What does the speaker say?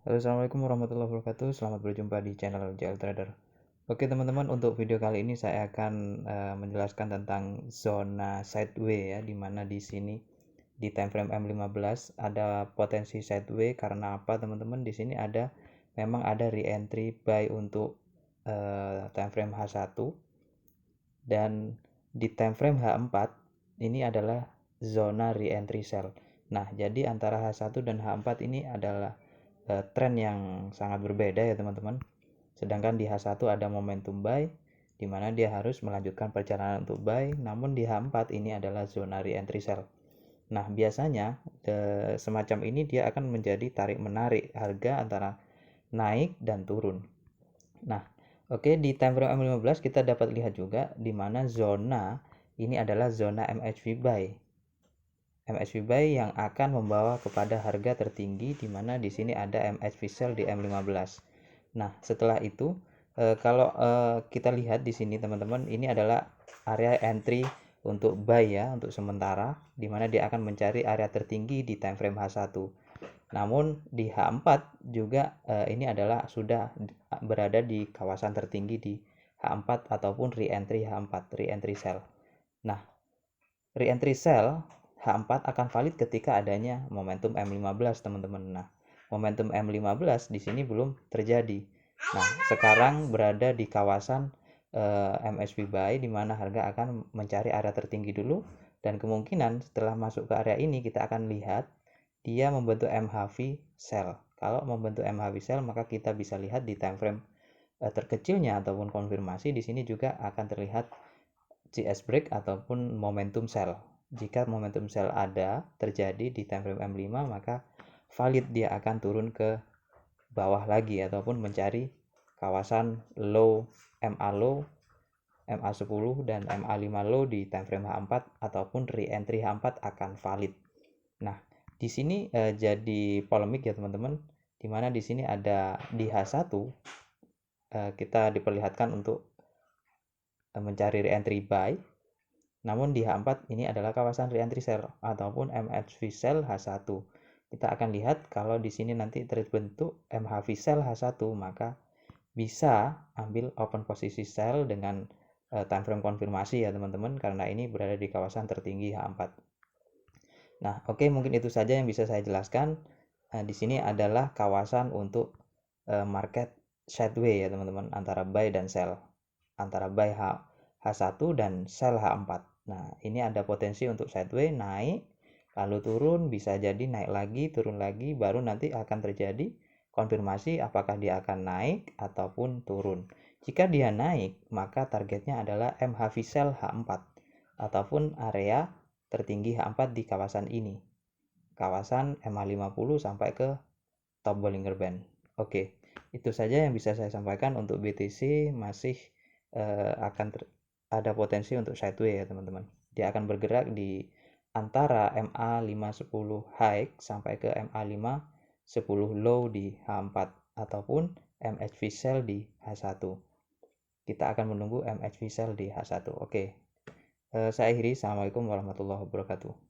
Halo, assalamualaikum warahmatullahi wabarakatuh. Selamat berjumpa di channel JL Trader. Oke teman-teman, untuk video kali ini saya akan menjelaskan tentang zona sideway ya, di mana di sini di time frame M15 ada potensi sideway. Karena apa teman-teman? Di sini memang ada re-entry buy untuk time frame H1, dan di time frame H4 ini adalah zona re-entry sell. Nah, jadi antara H1 dan H4 ini adalah tren yang sangat berbeda ya teman-teman. Sedangkan di H1 ada momentum buy, di mana dia harus melanjutkan perjalanan untuk buy, namun di H4 ini adalah zona re-entry sell. Nah, biasanya semacam ini dia akan menjadi tarik menarik harga antara naik dan turun. Nah, oke, di time frame M15 kita dapat lihat juga di mana zona ini adalah zona MHV buy. MHV buy yang akan membawa kepada harga tertinggi, di mana di sini ada MHV sell di M15. Nah, setelah itu kalau kita lihat di sini teman-teman, ini adalah area entry untuk buy ya, untuk sementara, di mana dia akan mencari area tertinggi di time frame H1. Namun di H4 juga ini adalah sudah berada di kawasan tertinggi di H4 ataupun re-entry H4, re-entry sell. Nah, re-entry sell H4 akan valid ketika adanya momentum M15 teman-teman. Nah, momentum M15 di sini belum terjadi. Nah, sekarang berada di kawasan MSB buy, di mana harga akan mencari area tertinggi dulu, dan kemungkinan setelah masuk ke area ini kita akan lihat dia membentuk MHV sell. Kalau membentuk MHV sell, maka kita bisa lihat di time frame terkecilnya ataupun konfirmasi di sini juga akan terlihat CS break ataupun momentum sell. Jika momentum sell ada terjadi di time frame M5, maka valid dia akan turun ke bawah lagi ataupun mencari kawasan low, MA low, MA10 dan MA5 low di time frame H4 ataupun re-entry H4 akan valid. Nah, di sini jadi polemik ya teman-teman, di mana di sini ada di H1 kita diperlihatkan untuk mencari re-entry buy, namun di H4 ini adalah kawasan re-entry sell ataupun MHV sell H1. Kita akan lihat kalau di sini nanti terbentuk MHV sell H1, maka bisa ambil open posisi sell dengan time frame konfirmasi ya teman-teman, karena ini berada di kawasan tertinggi H4. Nah, oke, mungkin itu saja yang bisa saya jelaskan. Di sini adalah kawasan untuk market sideway ya teman-teman, antara buy dan sell, antara buy H1 dan sell H4. Nah, ini ada potensi untuk sideway naik, lalu turun, bisa jadi naik lagi, turun lagi, baru nanti akan terjadi konfirmasi apakah dia akan naik ataupun turun. Jika dia naik, maka targetnya adalah MHV sell H4 ataupun area tertinggi H4 di kawasan ini, kawasan MA50 sampai ke top Bollinger Band. Oke, itu saja yang bisa saya sampaikan. Untuk BTC masih akan ada potensi untuk sideway ya teman-teman. Dia akan bergerak di antara MA510 high sampai ke MA510 low di H4 ataupun MHV sell di H1. Kita akan menunggu MHV sell di H1. Oke, saya akhiri. Assalamualaikum warahmatullahi wabarakatuh.